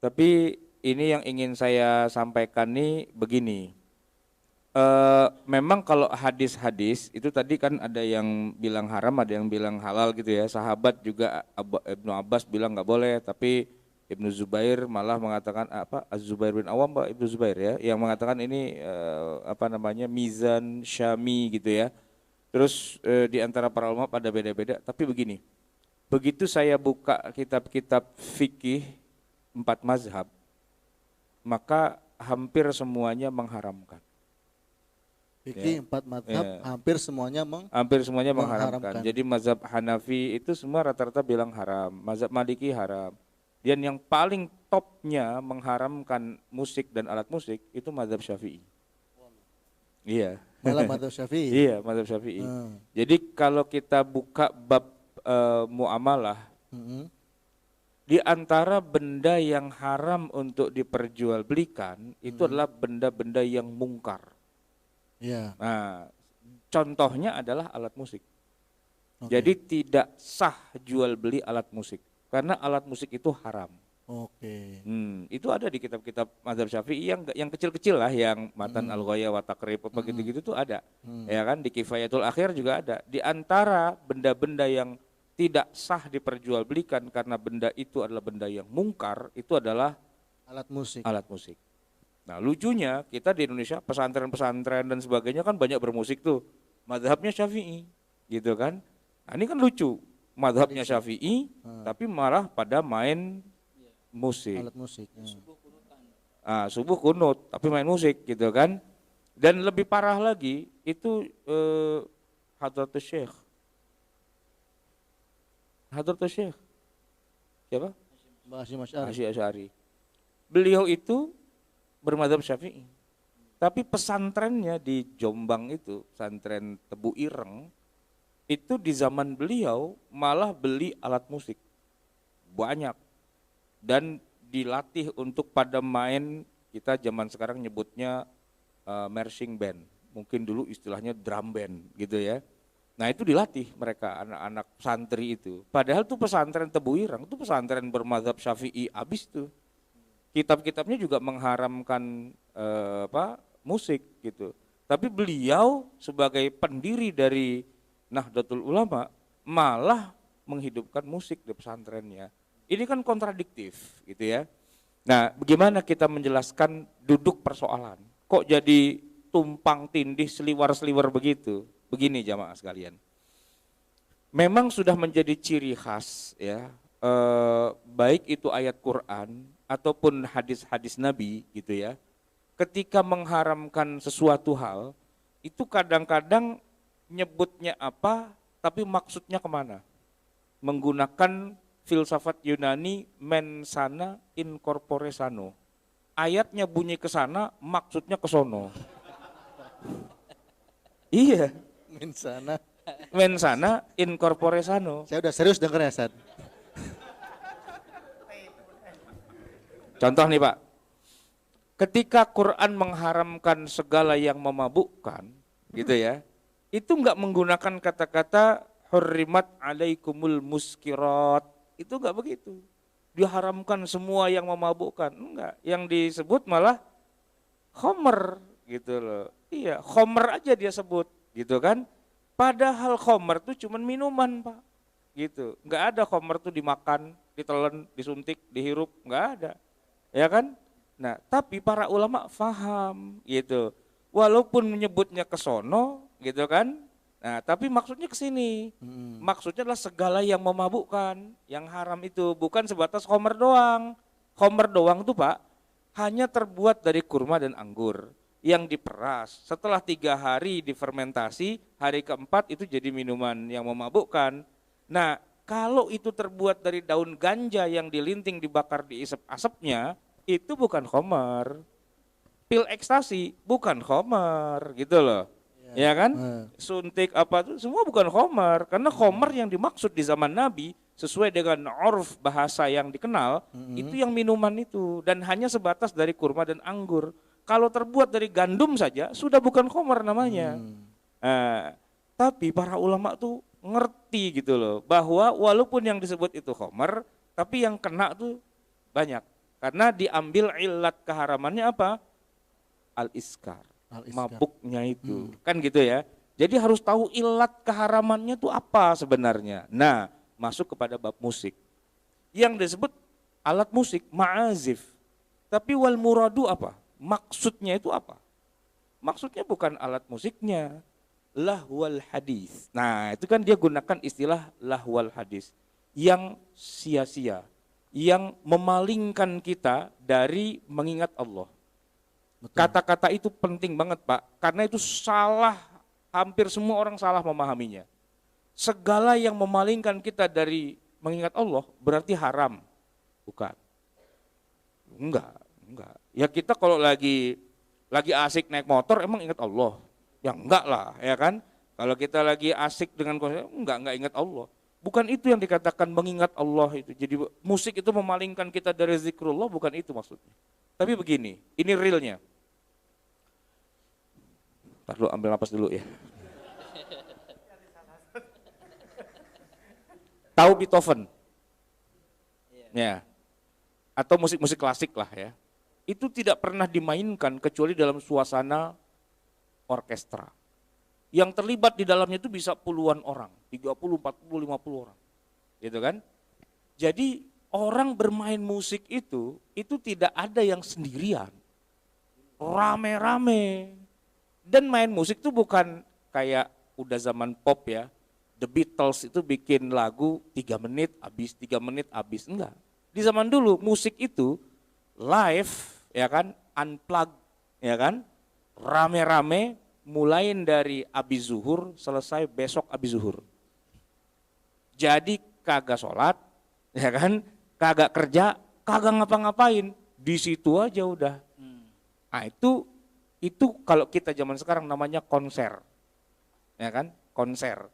Tapi ini yang ingin saya sampaikan nih begini. Memang kalau hadis-hadis itu tadi kan ada yang bilang haram, ada yang bilang halal gitu ya. Sahabat juga Ibnu Abbas bilang nggak boleh, tapi Ibnu Zubair malah mengatakan apa? Az-Zubair bin Awam, Pak Ibnu Zubair ya, yang mengatakan ini apa namanya mizan syami gitu ya. Terus di antara para ulama pada beda-beda. Tapi begini, begitu saya buka kitab-kitab fikih empat mazhab, maka hampir semuanya mengharamkan. Fikih Ya, empat madhab ya. hampir semuanya Hampir semuanya mengharamkan. mengharamkan. Jadi mazhab Hanafi itu semua rata-rata bilang haram, mazhab Maliki haram. Dan yang paling topnya mengharamkan musik dan alat musik itu mazhab Syafi'i. Iya. Malah madhab Syafi'i. Iya, mazhab Syafi'i. Jadi kalau kita buka bab muamalah, Mm-mm. di antara benda yang haram untuk diperjualbelikan itu adalah benda-benda yang mungkar. Ya. Nah, contohnya adalah alat musik. Oke. Jadi tidak sah jual beli alat musik karena alat musik itu haram. Oke. Itu ada di kitab-kitab mazhab Syafi'i yang kecil-kecil lah, yang Matan Al-Ghaya wa Taqrib apa gitu-gitu tuh ada. Ya kan, di Kifayatul Akhir juga ada. Di antara benda-benda yang tidak sah diperjualbelikan karena benda itu adalah benda yang mungkar, itu adalah Alat musik. alat musik. Nah, lucunya kita di Indonesia pesantren-pesantren dan sebagainya kan banyak bermusik tuh. Mazhabnya Syafi'i, gitu kan. Nah, ini kan lucu. Mazhabnya Syafi'i tapi malah pada main musik. Alat musik. Subuh kunut tapi main musik gitu kan. Dan lebih parah lagi itu Hadratus Syekh. Hadratus Syekh. Siapa? Mbah Hasyim Asy'ari. Hasyim Asy'ari. Beliau itu bermadzhab Syafi'i. Tapi pesantrennya di Jombang itu, pesantren Tebu Ireng, itu di zaman beliau malah beli alat musik. Banyak. Dan dilatih untuk pada main, kita zaman sekarang nyebutnya marching band. Mungkin dulu istilahnya drum band gitu ya. Nah, itu dilatih mereka, anak-anak santri itu. Padahal tuh pesantren Tebu Ireng, itu pesantren bermadzhab Syafi'i abis tuh. Kitab-kitabnya juga mengharamkan musik gitu. Tapi beliau sebagai pendiri dari Nahdlatul Ulama malah menghidupkan musik di pesantrennya. Ini kan kontradiktif gitu ya. Nah, bagaimana kita menjelaskan duduk persoalan? Kok jadi tumpang tindih seliwar-seliwar begitu? Begini jamaah sekalian. Memang sudah menjadi ciri khas ya, baik itu ayat Quran ataupun hadis-hadis Nabi gitu ya, ketika mengharamkan sesuatu hal, itu kadang-kadang nyebutnya apa, tapi maksudnya kemana? Menggunakan filsafat Yunani mensana in corpore sano. Ayatnya bunyi ke sana, maksudnya ke sono. Iya. Mensana in corpore sano. Saya udah serius denger ya, Sad. Contoh nih Pak, ketika Quran mengharamkan segala yang memabukkan, gitu ya, itu enggak menggunakan kata-kata hurrimat alaikumul muskirat, itu enggak begitu. Diharamkan semua yang memabukkan, enggak. Yang disebut malah khomer, gitu loh. Iya, khomer aja dia sebut, gitu kan. Padahal khomer itu cuman minuman Pak, gitu. Enggak ada khomer tuh dimakan, ditelan, disuntik, dihirup, enggak ada. Ya kan? Nah, tapi para ulama faham gitu. Walaupun menyebutnya ke sono gitu kan. Nah, tapi maksudnya ke sini. Maksudnya adalah segala yang memabukkan, yang haram itu bukan sebatas khomer doang. Khomer doang tuh Pak hanya terbuat dari kurma dan anggur yang diperas. Setelah 3 hari difermentasi, hari keempat itu jadi minuman yang memabukkan. Nah, kalau itu terbuat dari daun ganja yang dilinting, dibakar, diisep asapnya, itu bukan khomer. Pil ekstasi bukan khomer, gitu loh. Ya kan? Suntik apa tuh semua bukan khomer, karena khomer yang dimaksud di zaman Nabi sesuai dengan urf bahasa yang dikenal, itu yang minuman itu dan hanya sebatas dari kurma dan anggur. Kalau terbuat dari gandum saja sudah bukan khomer namanya. Tapi para ulama tuh ngerti gitu loh, bahwa walaupun yang disebut itu khomer, tapi yang kena tuh banyak. Karena diambil ilat keharamannya apa? Al-iskar, mabuknya itu. Kan gitu ya. Jadi harus tahu ilat keharamannya itu apa sebenarnya. Nah, masuk kepada bab musik. Yang disebut alat musik, ma'azif. Tapi wal muradu apa? Maksudnya itu apa? Maksudnya bukan alat musiknya, lahwal hadis. Nah, itu kan dia gunakan istilah lahwal hadis yang sia-sia, yang memalingkan kita dari mengingat Allah. Kata-kata itu penting banget, Pak, karena itu salah, hampir semua orang salah memahaminya. Segala yang memalingkan kita dari mengingat Allah berarti haram. Bukan. Enggak. Ya kita kalau lagi asik naik motor emang ingat Allah? Ya enggak lah, ya kan? Kalau kita lagi asik dengan konser, enggak ingat Allah. Bukan itu yang dikatakan mengingat Allah itu. Jadi musik itu memalingkan kita dari zikrullah, bukan itu maksudnya. Tapi begini, ini realnya. Ntar dulu ambil napas dulu ya. Tahu Beethoven? Ya. Atau musik-musik klasik lah ya. Itu tidak pernah dimainkan kecuali dalam suasana orkestra. Yang terlibat di dalamnya itu bisa puluhan orang, 30, 40, 50 orang. Gitu kan? Jadi orang bermain musik itu tidak ada yang sendirian. Rame-rame. Dan main musik itu bukan kayak udah zaman pop ya. The Beatles itu bikin lagu 3 menit habis, 3 menit habis. Enggak. Di zaman dulu musik itu live, ya kan, unplugged, ya kan, rame-rame, mulain dari abis zuhur, selesai besok abis zuhur. Jadi kagak sholat, ya kan, kagak kerja, kagak ngapa-ngapain, di situ aja udah. Nah itu kalau kita zaman sekarang namanya konser, ya kan, konser.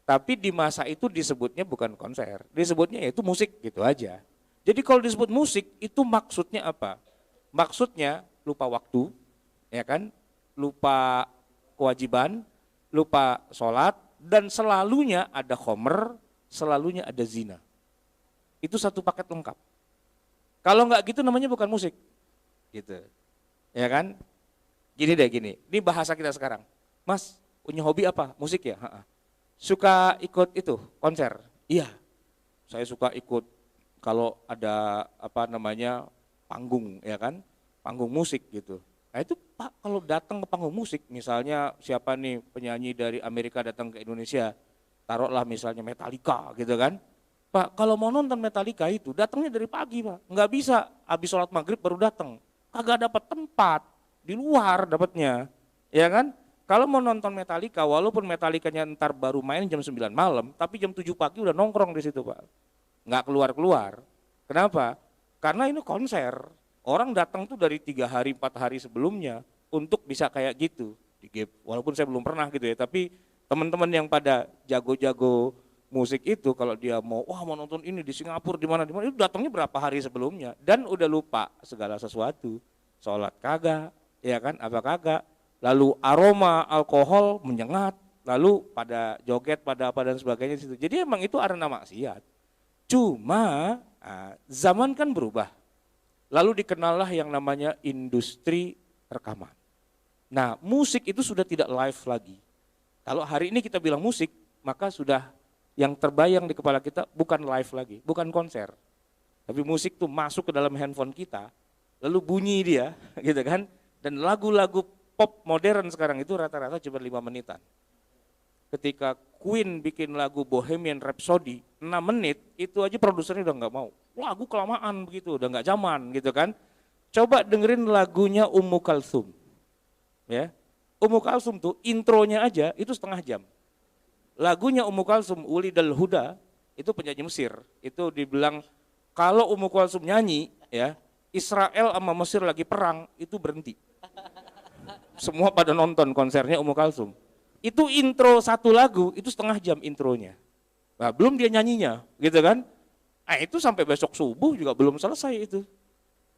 Tapi di masa itu disebutnya bukan konser, disebutnya yaitu musik gitu aja. Jadi kalau disebut musik itu maksudnya apa? Maksudnya lupa waktu, ya kan? Lupa kewajiban, lupa sholat, dan selalunya ada khomer, selalunya ada zina. Itu satu paket lengkap. Kalau nggak gitu namanya bukan musik, gitu, ya kan? Gini deh gini, ini bahasa kita sekarang. Mas punya hobi apa? Musik ya? Suka ikut itu konser? Iya, saya suka ikut. Kalau ada apa namanya panggung, ya kan, panggung musik gitu. Nah itu Pak kalau datang ke panggung musik, misalnya siapa nih penyanyi dari Amerika datang ke Indonesia, taruhlah misalnya Metallica gitu kan. Pak kalau mau nonton Metallica itu datangnya dari pagi Pak, nggak bisa habis sholat maghrib baru datang, kagak dapat tempat, di luar dapatnya, ya kan. Kalau mau nonton Metallica, walaupun Metallicanya ntar baru main jam 9 malam, tapi jam 7 pagi udah nongkrong di situ Pak. Nggak keluar-keluar. Kenapa? Karena ini konser. Orang datang tuh dari 3 hari, 4 hari sebelumnya untuk bisa kayak gitu. Walaupun saya belum pernah gitu ya, tapi teman-teman yang pada jago-jago musik itu kalau dia mau nonton ini di Singapura di mana itu datangnya berapa hari sebelumnya dan udah lupa segala sesuatu. Sholat kagak, ya kan? Apa kagak? Lalu aroma alkohol menyengat, lalu pada joget, pada apa dan sebagainya di situ. Jadi emang itu arena maksiat. Cuma zaman kan berubah. Lalu dikenallah yang namanya industri rekaman. Nah, musik itu sudah tidak live lagi. Kalau hari ini kita bilang musik, maka sudah yang terbayang di kepala kita bukan live lagi, bukan konser. Tapi musik tuh masuk ke dalam handphone kita, lalu bunyi dia, gitu kan? Dan lagu-lagu pop modern sekarang itu rata-rata cuma 5 menitan. Ketika Queen bikin lagu Bohemian Rhapsody 6 menit, itu aja produsernya udah nggak mau. Lagu kelamaan begitu, udah nggak zaman gitu kan. Coba dengerin lagunya Ummu Kalsum. Ya. Ummu Kalsum tuh intronya aja itu setengah jam. Lagunya Ummu Kalsum, Ulidal Huda, itu penyanyi Mesir. Itu dibilang kalau Ummu Kalsum nyanyi, ya Israel sama Mesir lagi perang, itu berhenti. Semua pada nonton konsernya Ummu Kalsum. Itu intro satu lagu, itu setengah jam intronya. Nah, belum dia nyanyinya, gitu kan. Nah, itu sampai besok subuh juga belum selesai itu.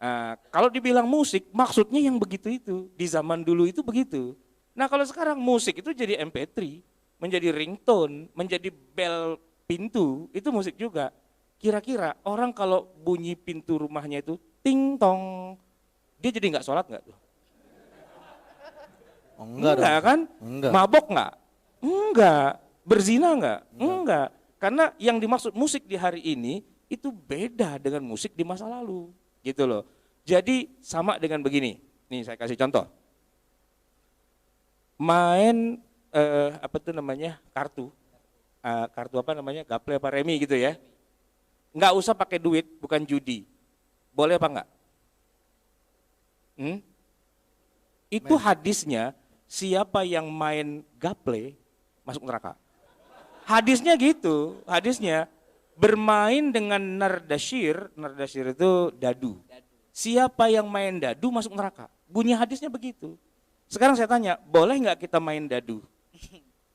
Nah, kalau dibilang musik, maksudnya yang begitu itu. Di zaman dulu itu begitu. Nah, kalau sekarang musik itu jadi MP3, menjadi ringtone, menjadi bel pintu, itu musik juga. Kira-kira orang kalau bunyi pintu rumahnya itu ting tong, dia jadi nggak sholat nggak tuh? Oh, enggak dong. Kan? Enggak. Mabok nggak? Enggak. Berzina nggak? Enggak. Karena yang dimaksud musik di hari ini itu beda dengan musik di masa lalu, gitu loh. Jadi sama dengan begini. Nih saya kasih contoh. Main apa tuh namanya kartu apa namanya gaple apa remi gitu ya. Nggak usah pakai duit, bukan judi. Boleh apa enggak? Itu hadisnya siapa yang main gaple masuk neraka. Hadisnya gitu, hadisnya bermain dengan nardashir itu dadu. Siapa yang main dadu masuk neraka. Bunyi hadisnya begitu. Sekarang saya tanya, boleh nggak kita main dadu?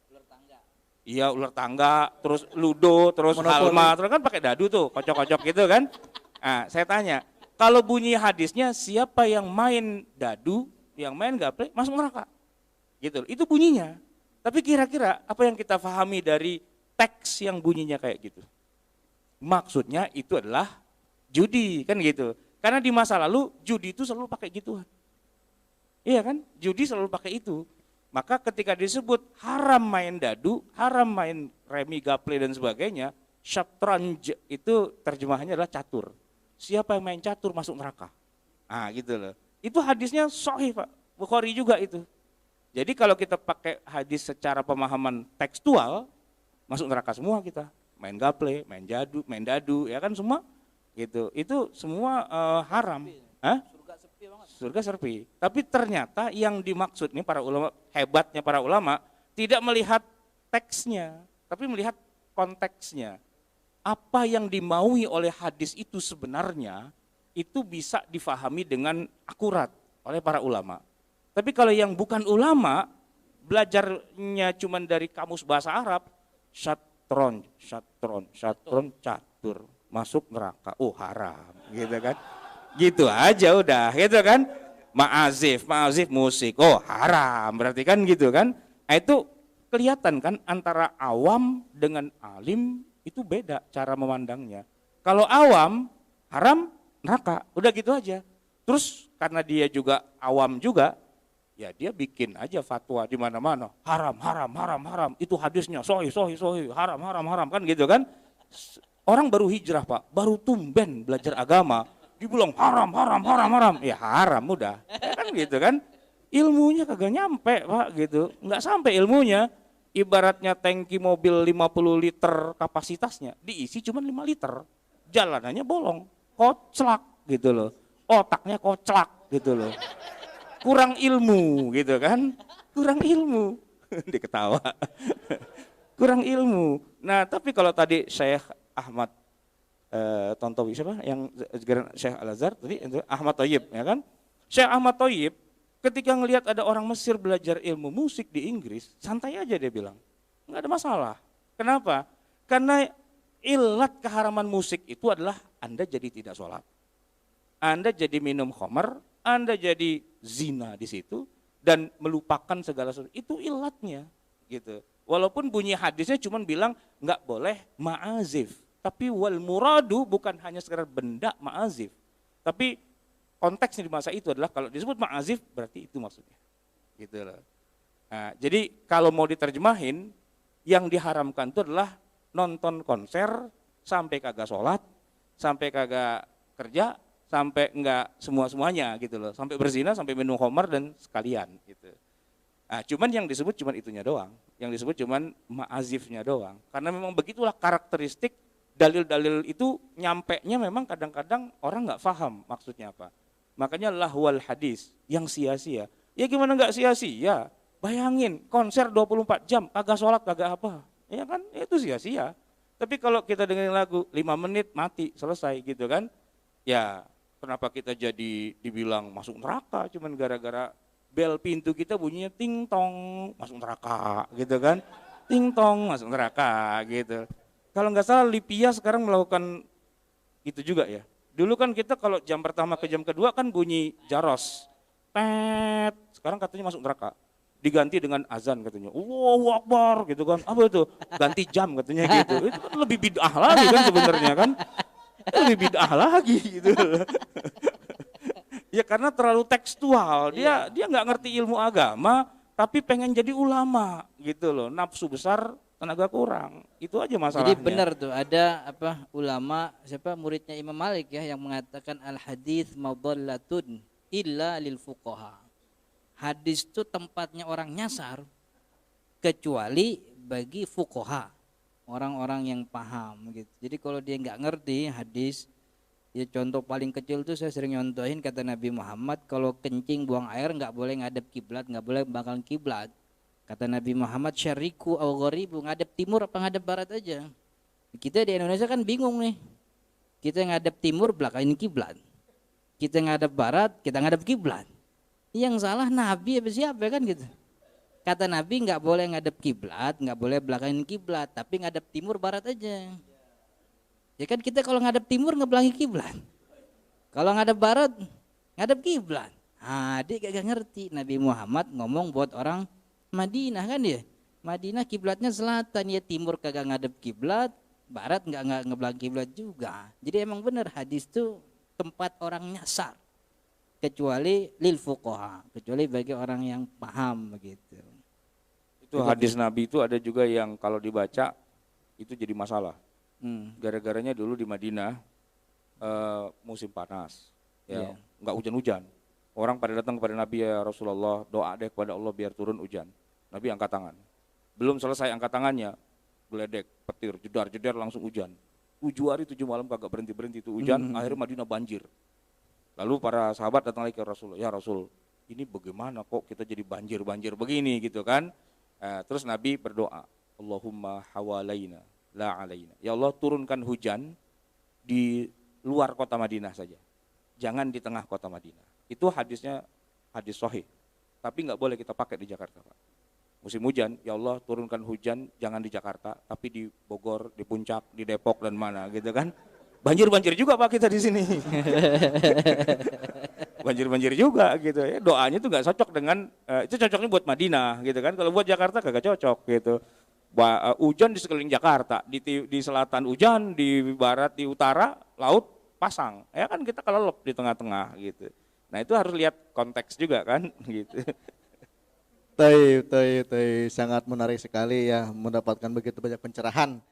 Ular tangga. Iya ular tangga, terus ludo, terus halma, terus kan pakai dadu tuh, kocok-kocok gitu kan. Nah saya tanya, kalau bunyi hadisnya siapa yang main dadu, yang main gaple masuk neraka. Gitu, itu bunyinya. Tapi kira-kira apa yang kita pahami dari teks yang bunyinya kayak gitu? Maksudnya itu adalah judi, kan gitu. Karena di masa lalu judi itu selalu pakai gituan. Iya kan? Judi selalu pakai itu. Maka ketika disebut haram main dadu, haram main remi, gaple dan sebagainya, syatranj itu terjemahannya adalah catur. Siapa yang main catur masuk neraka. Ah gitu loh. Itu hadisnya sahih Pak. Bukhari juga itu. Jadi kalau kita pakai hadis secara pemahaman tekstual, masuk neraka semua kita. Main gaple, main dadu, ya kan semua gitu. Itu semua haram. Hah? Surga sepi banget. Surga sepi. Tapi ternyata yang dimaksud nih para ulama, hebatnya para ulama, tidak melihat teksnya, tapi melihat konteksnya. Apa yang dimaui oleh hadis itu sebenarnya, itu bisa difahami dengan akurat oleh para ulama. Tapi kalau yang bukan ulama, belajarnya cuma dari kamus bahasa Arab, syatron, catur, masuk neraka, oh haram, gitu kan. Gitu aja udah, gitu kan. Ma'azif musik, oh haram, berarti kan gitu kan. Nah, itu kelihatan kan antara awam dengan alim itu beda cara memandangnya. Kalau awam, haram, neraka, udah gitu aja. Terus karena dia juga awam juga, ya dia bikin aja fatwa di mana-mana, haram, itu hadisnya sahih, haram kan gitu kan. Orang baru hijrah Pak, baru tumben belajar agama, dibilang haram. Ya haram udah, ya kan gitu kan. Ilmunya kagak nyampe Pak gitu, nggak sampai ilmunya. Ibaratnya tangki mobil 50 liter kapasitasnya, diisi cuma 5 liter. Jalanannya bolong, koclak gitu loh. Otaknya koclak gitu loh. Kurang ilmu gitu kan, kurang ilmu. Diketawa. Kurang ilmu. Nah tapi kalau tadi Syekh Ahmad Tontowi siapa yang Syekh Al-Azhar tadi itu Ahmad Thayyib ya kan. Syekh Ahmad Thayyib ketika ngelihat ada orang Mesir belajar ilmu musik di Inggris, santai aja dia bilang. Enggak ada masalah. Kenapa? Karena ilat keharaman musik itu adalah Anda jadi tidak sholat. Anda jadi minum khamar, Anda jadi zina di situ dan melupakan segala sesuatu. Itu ilatnya gitu. Walaupun bunyi hadisnya cuma bilang nggak boleh ma'azif. Tapi wal muradu bukan hanya sekedar benda ma'azif. Tapi konteksnya di masa itu adalah kalau disebut ma'azif berarti itu maksudnya. Gitu loh. Nah, jadi kalau mau diterjemahin yang diharamkan itu adalah nonton konser sampai kagak sholat, sampai kagak kerja, sampai enggak semuanya gitu loh, sampai berzina, sampai minum khamar dan sekalian gitu. Nah, cuman yang disebut cuman itunya doang, yang disebut cuman ma'azifnya doang. Karena memang begitulah karakteristik dalil-dalil itu nyampenya memang kadang-kadang orang nggak paham maksudnya apa. Makanya lahwal hadis yang sia-sia. Ya gimana nggak sia-sia? Bayangin konser 24 jam, kagak sholat, kagak apa. Ya kan, itu sia-sia. Tapi kalau kita dengerin lagu 5 menit mati, selesai gitu kan. Ya kenapa kita jadi dibilang masuk neraka cuman gara-gara bel pintu kita bunyinya ting tong masuk neraka gitu kan. Ting tong masuk neraka gitu. Kalau nggak salah Libya sekarang melakukan itu juga ya. Dulu kan kita kalau jam pertama ke jam kedua kan bunyi jaros. Tet, sekarang katanya masuk neraka. Diganti dengan azan katanya. Allahu Akbar gitu kan. Apa itu? Ganti jam katanya gitu. Itu kan lebih bid'ah lagi kan sebenarnya kan. Lebih bid'ah lagi gitu. Ya karena terlalu tekstual. Dia nggak ngerti ilmu agama, tapi pengen jadi ulama gitu loh. Nafsu besar, tenaga kurang. Itu aja masalahnya. Jadi benar tuh ada apa ulama siapa muridnya Imam Malik ya yang mengatakan al hadits madallatun illa lil fuqaha. Hadis itu tempatnya orang nyasar kecuali bagi fuqaha, orang-orang yang paham gitu. Jadi kalau dia nggak ngerti hadis, ya contoh paling kecil tuh saya sering nyontohin kata Nabi Muhammad kalau kencing buang air nggak boleh ngadep kiblat, nggak boleh belakang kiblat. Kata Nabi Muhammad syariku au gharibu, ngadep timur apa ngadep barat aja. Kita di Indonesia kan bingung nih. Kita ngadep timur belakangin kiblat. Kita ngadep barat, kita ngadep kiblat. Yang salah Nabi apa siapa kan gitu. Kata Nabi nggak boleh ngadep kiblat, nggak boleh belakangin kiblat, tapi ngadep timur barat aja. Ya kan kita kalau ngadep timur ngebelakangi kiblat. Kalau ngadep barat ngadep kiblat. Ah, dia gak ngerti. Nabi Muhammad ngomong buat orang Madinah kan ya. Madinah kiblatnya selatan, ya timur kagak ngadep kiblat, barat nggak ngebelakangi kiblat juga. Jadi emang benar hadis itu tempat orang nyasar. Kecuali lil fuqaha, kecuali bagi orang yang paham begitu. Itu hadis Nabi itu ada juga yang kalau dibaca itu jadi masalah. Gara-garanya dulu di Madinah musim panas, ya nggak hujan-hujan. Orang pada datang kepada Nabi, ya Rasulullah, doa deh kepada Allah biar turun hujan. Nabi angkat tangan. Belum selesai angkat tangannya, geledek, petir, jedar langsung hujan. 7 hari 7 malam kagak berhenti itu hujan. Akhirnya Madinah banjir. Lalu para sahabat datang lagi ke Rasul, ya Rasul, ini bagaimana kok kita jadi banjir begini gitu kan? Terus Nabi berdoa, Allahumma hawalaina la alaina. Ya Allah, turunkan hujan di luar kota Madinah saja. Jangan di tengah kota Madinah. Itu hadisnya hadis sahih. Tapi nggak boleh kita pakai di Jakarta, Pak. Musim hujan, ya Allah turunkan hujan jangan di Jakarta, tapi di Bogor, di Puncak, di Depok dan mana gitu kan. Banjir juga Pak kita di sini. Banjir juga gitu ya. Doanya itu nggak cocok dengan itu cocoknya buat Madinah gitu kan. Kalau buat Jakarta kagak cocok gitu. Hujan di sekeliling Jakarta, di selatan hujan, di barat, di utara laut pasang. Ya kan kita kelelep di tengah-tengah gitu. Nah itu harus lihat konteks juga kan gitu. Taib, sangat menarik sekali ya mendapatkan begitu banyak pencerahan